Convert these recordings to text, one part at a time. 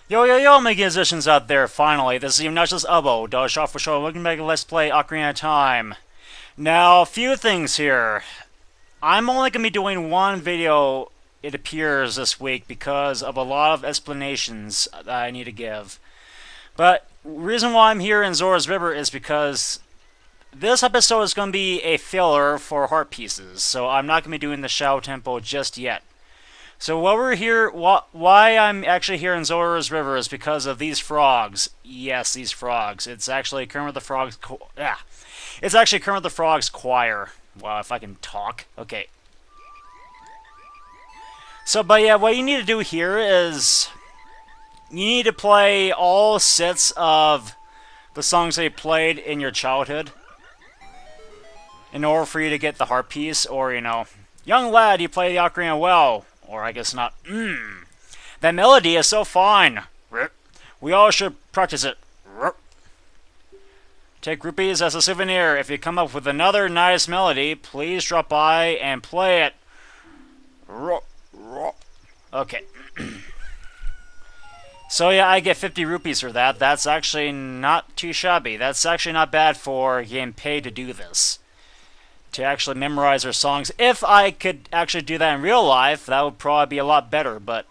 Yo, yo, yo, my musicians out there, finally. This is obnoxiousoboe, Dodge Shot for Show, looking back at Let's Play Ocarina of Time. Now, a few things here. I'm only going to be doing one video, it appears, this week because of a lot of explanations that I need to give. But the reason why I'm here in Zora's River is because this episode is going to be a filler for heart pieces, so I'm not going to be doing the Shadow Temple just yet. So what we're here, why I'm actually here in Zora's River is because of these frogs. Yes, these frogs. It's actually Kermit the Frog's. It's actually Kermit the Frog's choir. Wow, if I can talk. Okay. So, but yeah, what you need to do here is you need to play all sets of the songs they played in your childhood in order for you to get the heart piece, or young lad, you play the ocarina well. Or I guess not. That melody is so fine. We all should practice it. Take rupees as a souvenir. If you come up with another nice melody, please drop by and play it. Okay. So yeah, I get 50 rupees for that. That's actually not too shabby. That's actually not bad for getting paid to do this. To actually memorize their songs. If I could actually do that in real life, that would probably be a lot better, but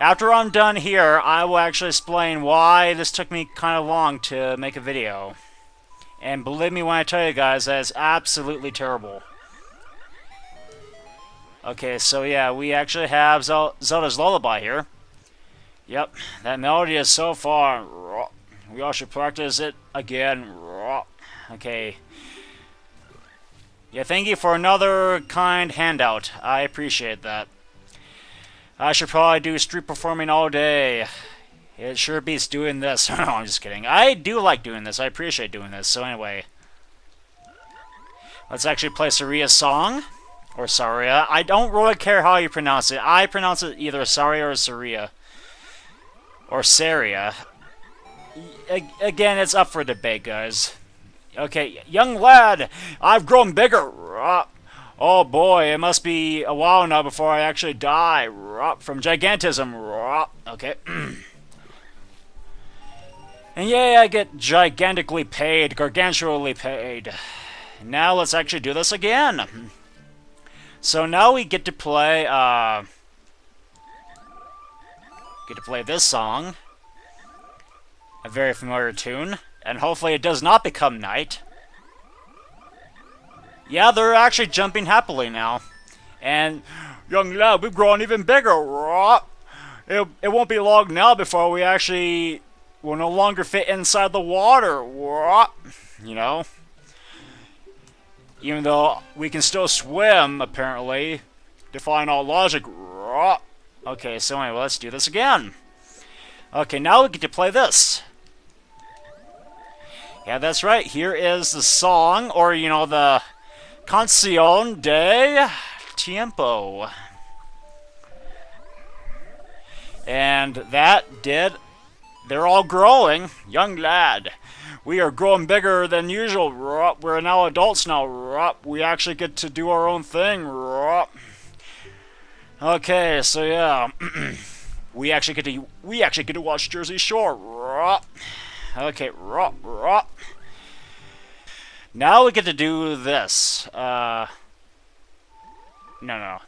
after I'm done here, I will actually explain why this took me kind of long to make a video. And believe me when I tell you guys, that is absolutely terrible. Okay, so yeah, we actually have Zelda's Lullaby here. Yep, that melody is so far. We all should practice it again. Okay. Yeah, thank you for another kind handout. I appreciate that. I should probably do street performing all day. It sure beats doing this. No, I'm just kidding. I do like doing this. I appreciate doing this. So anyway. Let's actually play Saria's song. Or Saria. I don't really care how you pronounce it. I pronounce it either Saria or Saria. Or Saria. Again, it's up for debate, guys. Okay, young lad, I've grown bigger. Oh boy, it must be a while now before I actually die from gigantism. Okay. And yeah, I get gigantically paid, gargantually paid. Now let's actually do this again. So now we get to play this song. A very familiar tune. And hopefully it does not become night. Yeah, they're actually jumping happily now. And, young lad, we've grown even bigger. It won't be long now before we actually will no longer fit inside the water. Even though we can still swim, apparently. Defying all logic. Okay, so anyway, let's do this again. Okay, now we get to play this. Yeah, that's right. Here is the song, or, the Canción de Tiempo. And that did... They're all growing. Young lad. We are growing bigger than usual. We're now adults now. We actually get to do our own thing. Okay, so yeah. we actually get to watch Jersey Shore. Okay, Now we get to do this. No,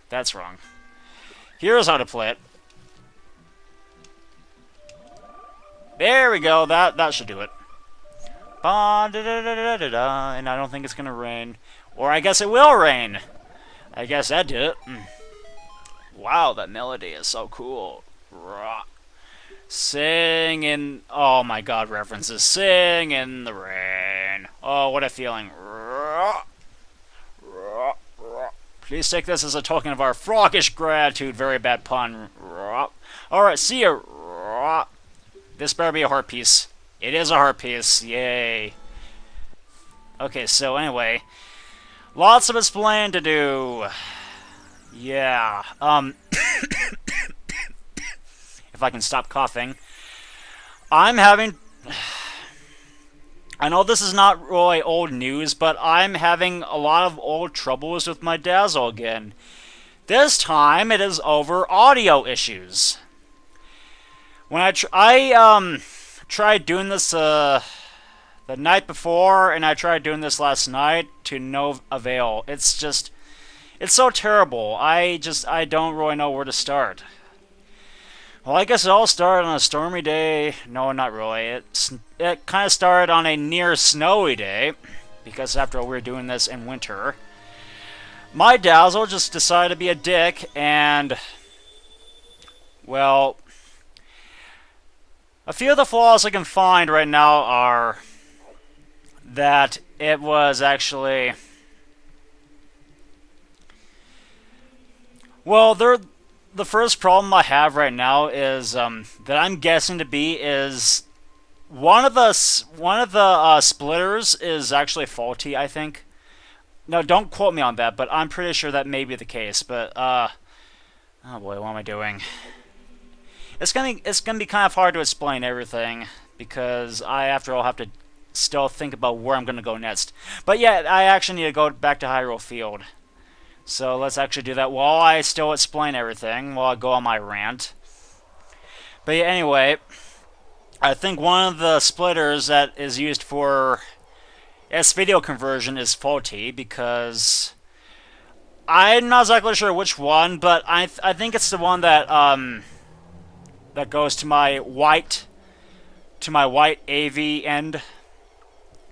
that's wrong. Here's how to play it. There we go, that should do it. And I don't think it's gonna rain. Or I guess it will rain. I guess that did it. Wow, that melody is so cool. Sing in... Oh my god, references. Sing in the rain. Oh, what a feeling. Please take this as a token of our froggish gratitude. Very bad pun. Alright, see ya. This better be a heart piece. It is a heart piece. Yay. Okay, so anyway. Lots of explaining to do. Yeah. If I can stop coughing. I'm having... I know this is not really old news, but I'm having a lot of old troubles with my Dazzle again. This time it is over audio issues. When tried doing this the night before, and I tried doing this last night to no avail. It's so terrible. I don't really know where to start. Well, I guess it all started on a stormy day. No, not really. It kind of started on a near snowy day, because after all, we're doing this in winter. My Dazzle just decided to be a dick, and well, a few of the flaws I can find right now are that it was actually, well, the first problem I have right now is that I'm guessing to be is one of the splitters is actually faulty, I think. No, don't quote me on that, but I'm pretty sure that may be the case. But oh boy, what am I doing? It's gonna be kind of hard to explain everything because I, after all, have to still think about where I'm gonna go next. But yeah, I actually need to go back to Hyrule Field. So let's actually do that while I still explain everything, while I go on my rant. But yeah, anyway, I think one of the splitters that is used for S-video conversion is faulty because I'm not exactly sure which one, but I think it's the one that that goes to my white AV end,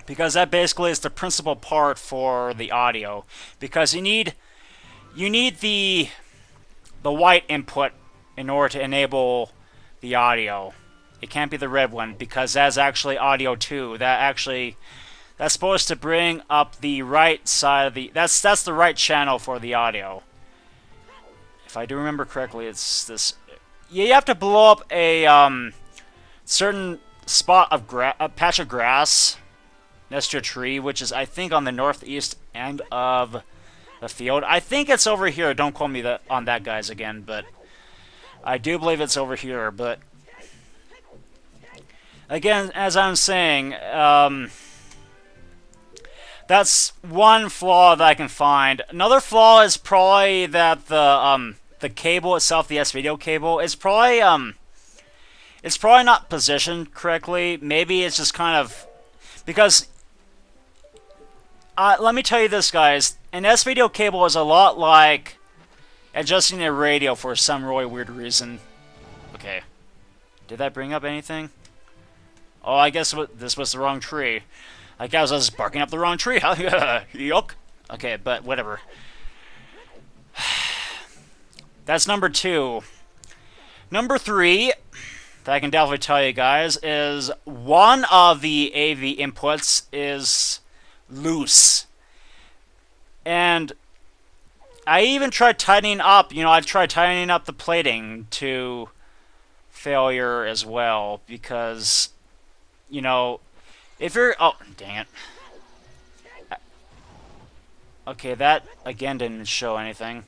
because that basically is the principal part for the audio, because you need the white input in order to enable the audio. It can't be the red one, because that's actually audio 2. That's supposed to bring up the right side of the that's the right channel for the audio. If I do remember correctly, it's this. You have to blow up a certain spot of a patch of grass next to a tree, which is, I think, on the northeast end of the field. I think it's over here. Don't quote me on that, guys, again, but I do believe it's over here. But again, as I'm saying, that's one flaw that I can find. Another flaw is probably that the cable itself, the S-video cable, is probably not positioned correctly. Maybe it's just kind of because let me tell you this, guys. An S-video cable is a lot like adjusting a radio for some really weird reason. Okay, did that bring up anything? Oh, I guess this was the wrong tree. I guess I was barking up the wrong tree. Yuck. Okay, but whatever. That's number 2. Number 3, that I can definitely tell you guys, is one of the AV inputs is loose. And I even tried tightening up, I tried tightening up the plating to failure as well, because, if you're... Oh, dang it. Okay, that, again, didn't show anything.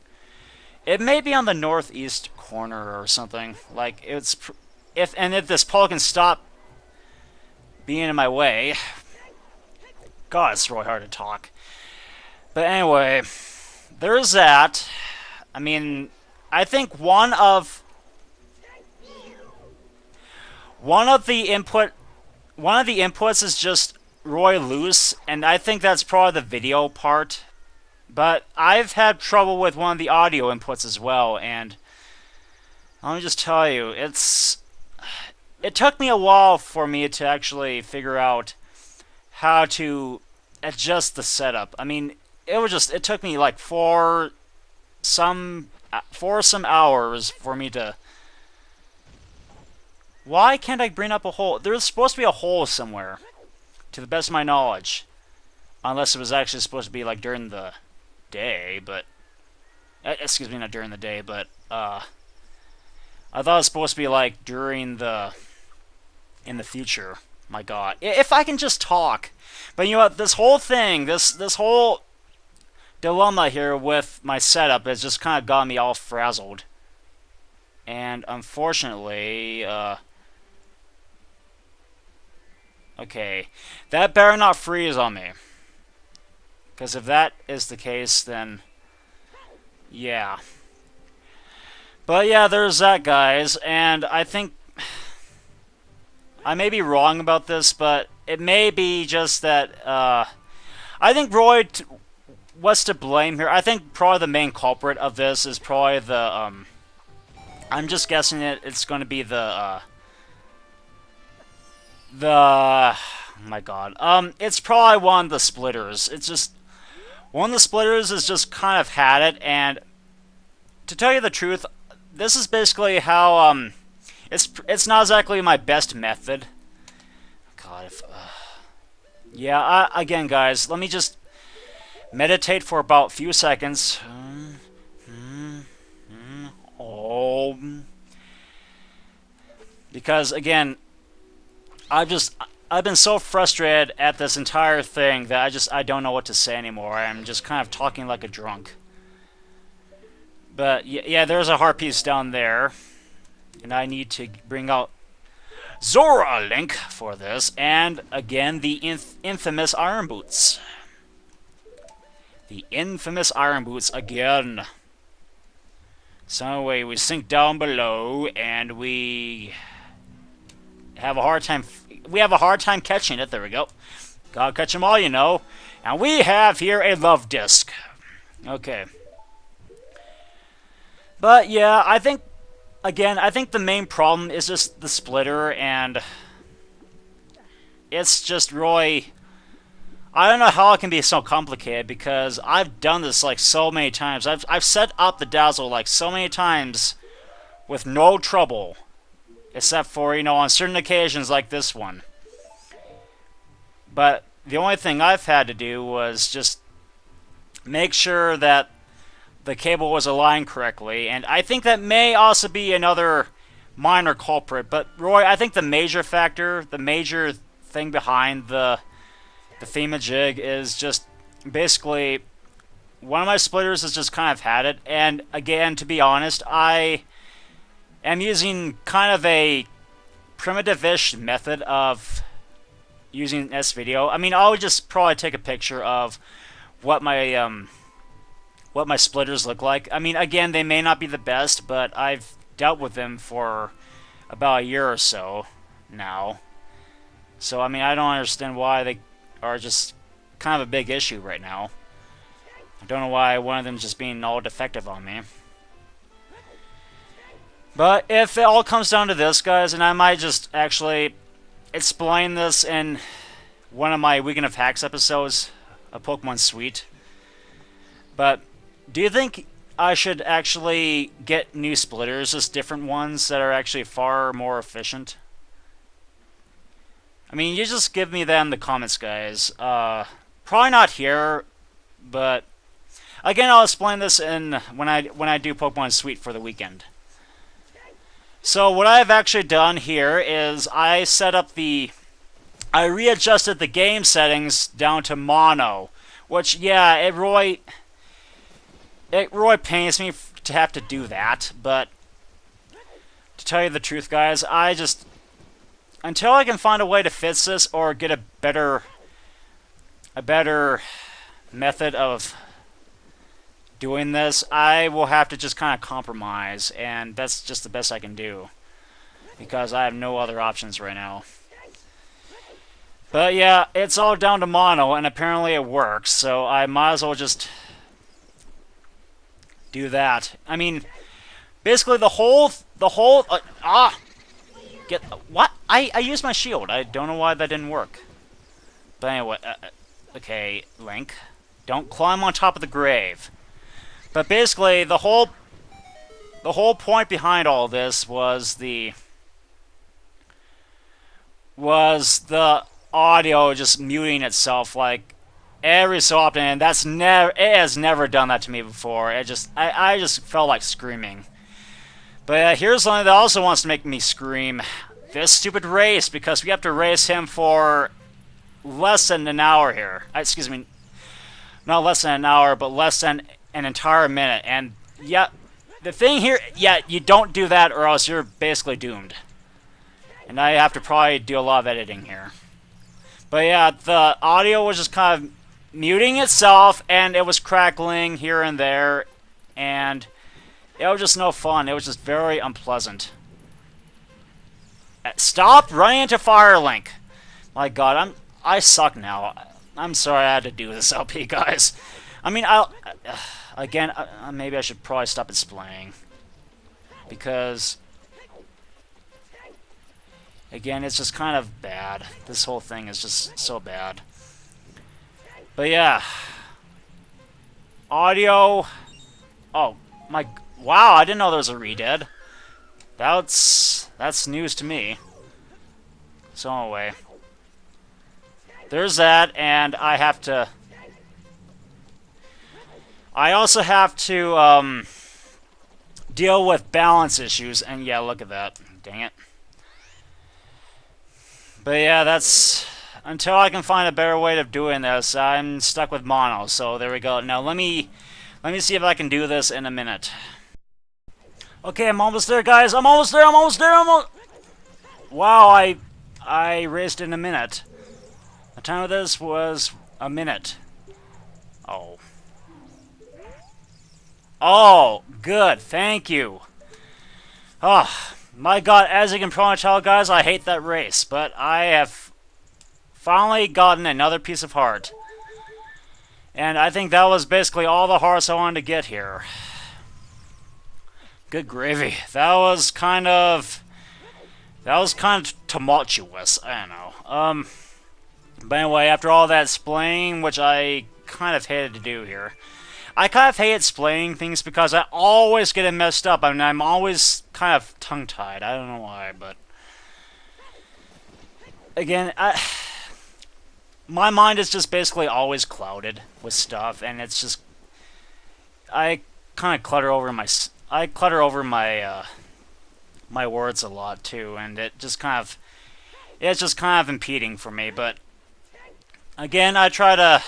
It may be on the northeast corner or something. Like, if this pole can stop being in my way... God, it's really hard to talk. But anyway, there's that. I mean, I think one of the inputs is just really loose, and I think that's probably the video part. But I've had trouble with one of the audio inputs as well, and let me just tell you, it took me a while for me to actually figure out how to adjust the setup. I mean, it took me like for some hours for me to... Why can't I bring up a hole? There's supposed to be a hole somewhere, to the best of my knowledge. Unless it was actually supposed to be like during the day, but... excuse me, not during the day, but... I thought it was supposed to be like during the... in the future. My God. If I can just talk. But you know what, this whole thing, this whole dilemma here with my setup has just kind of got me all frazzled. And unfortunately, okay, that better not freeze on me. Because if that is the case, then yeah. But yeah, there's that, guys, and I think I may be wrong about this, but it may be just that, I think Roy what's to blame here. I think probably the main culprit of this is probably the, I'm just guessing it's going to be the, oh my god, it's probably one of the splitters. It's just, one of the splitters has just kind of had it, and to tell you the truth, this is basically how, it's not exactly my best method. God, if, yeah, again, guys, let me just meditate for about a few seconds. Oh, because again, I've been so frustrated at this entire thing that I don't know what to say anymore. I'm just kind of talking like a drunk. But yeah, there's a heart piece down there. And I need to bring out Zora Link for this. And again, the infamous Iron Boots. The infamous Iron Boots again. So anyway, we sink down below and we have a hard time. We have a hard time catching it. There we go. Gotta catch them all, you know. And we have here a love disc. Okay. But yeah, I think the main problem is just the splitter, and it's just really, I don't know how it can be so complicated, because I've done this like so many times. I've set up the dazzle like so many times with no trouble, except for, you know, on certain occasions like this one. But the only thing I've had to do was just make sure that the cable was aligned correctly, and I think that may also be another minor culprit. But Roy, I think the major factor, the major thing behind the thingamajig is just basically one of my splitters has just kind of had it. And again, to be honest, I am using kind of a primitive-ish method of using S-Video. I mean, I would just probably take a picture of what my splitters look like. I mean, again, they may not be the best, but I've dealt with them for about a year or so now. So, I mean, I don't understand why they are just kind of a big issue right now. I don't know why one of them is just being all defective on me. But if it all comes down to this, guys, and I might just actually explain this in one of my Weekend of Hacks episodes of Pokemon Suite. But do you think I should actually get new splitters, just different ones that are actually far more efficient? I mean, you just give me that in the comments, guys. Probably not here, but again, I'll explain this in when I do Pokemon Suite for the weekend. So what I've actually done here is I readjusted the game settings down to mono, which, yeah, it really pains me to have to do that, but to tell you the truth, guys, until I can find a way to fix this or get a better method of doing this, I will have to just kind of compromise, and that's just the best I can do, because I have no other options right now. But yeah, it's all down to mono, and apparently it works, so I might as well just do that. I mean, basically the whole get what? I used my shield. I don't know why that didn't work. But anyway, okay, Link, don't climb on top of the grave. But basically, the whole point behind all this was the audio just muting itself like every so often, and it has never done that to me before. I just felt like screaming. But here's something that also wants to make me scream: this stupid race, because we have to race him for less than an hour here. Excuse me, not less than an hour, but less than an entire minute. And yeah, the thing here, yeah, you don't do that or else you're basically doomed. And I have to probably do a lot of editing here. But yeah, the audio was just kind of muting itself, and it was crackling here and there, and it was just no fun. It was just very unpleasant. Stop running into Firelink. My God, I suck now. I'm sorry I had to do this, LP guys. I mean, again, maybe I should probably stop explaining, because again, it's just kind of bad. This whole thing is just so bad. But yeah, audio. Oh my! Wow, I didn't know there was a redead. That's news to me. So anyway, there's that, and I also have to deal with balance issues, and yeah, look at that. Dang it. But yeah, that's until I can find a better way of doing this. I'm stuck with mono, so there we go. Now let me see if I can do this in a minute. Okay, I'm almost there, guys. I'm almost there. Wow, I raced in a minute. The time of this was a minute. Oh. Oh, good. Thank you. Oh, my God. As you can probably tell, guys, I hate that race. But I have finally gotten another piece of heart. And I think that was basically all the hearts I wanted to get here. Good gravy. That was kind of tumultuous. I don't know. But anyway, after all that explaining, which I kind of hated to do here, I kind of hate explaining things because I always get it messed up. I mean, I'm always kind of tongue-tied. I don't know why, but again, my mind is just basically always clouded with stuff, and it's just I kind of clutter over my my words a lot too, and it's just kind of impeding for me. But again, I try to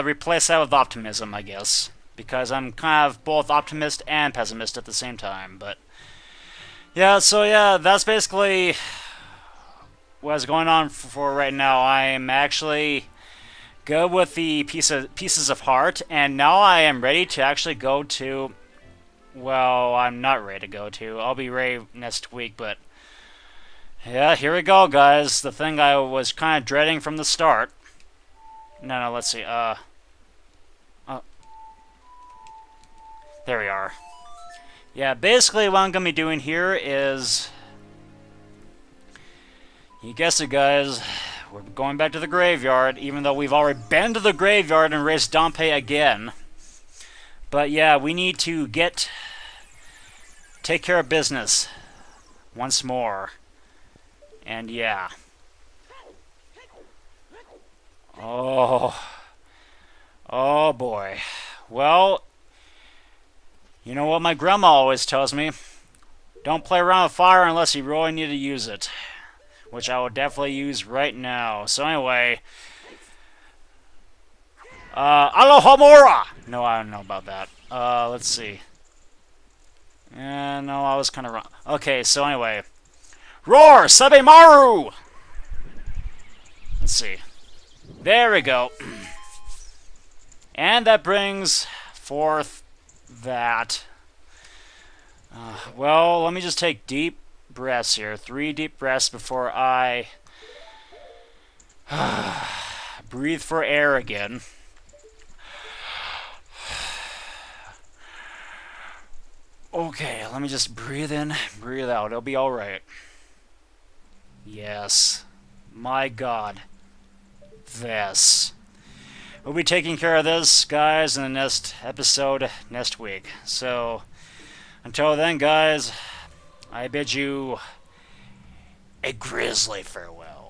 replace that with optimism, I guess, because I'm kind of both optimist and pessimist at the same time. But yeah, so yeah, that's basically what's going on for right now. I am actually good with the pieces of heart, and now I am ready to actually go to. Well, I'm not ready to go to. I'll be ready next week, but yeah, here we go, guys. The thing I was kind of dreading from the start. No, let's see. There we are. Yeah, basically what I'm going to be doing here is, you guessed it, guys, we're going back to the graveyard, even though we've already been to the graveyard and raced Dompe again. But yeah, we need to take care of business once more. And yeah. Oh boy. Well, you know what my grandma always tells me? Don't play around with fire unless you really need to use it. Which I will definitely use right now. So anyway, Alohomora! No, I don't know about that. Let's see. No, I was kind of wrong. Okay, so anyway. Roar! Sabemaru! Let's see. There we go. And that brings forth that. Well, let me just take deep breaths here. 3 deep breaths before I breathe for air again. Okay, let me just breathe in, breathe out. It'll be alright. Yes. My God. This. We'll be taking care of this, guys, in the next episode next week. So, until then, guys, I bid you a grisly farewell.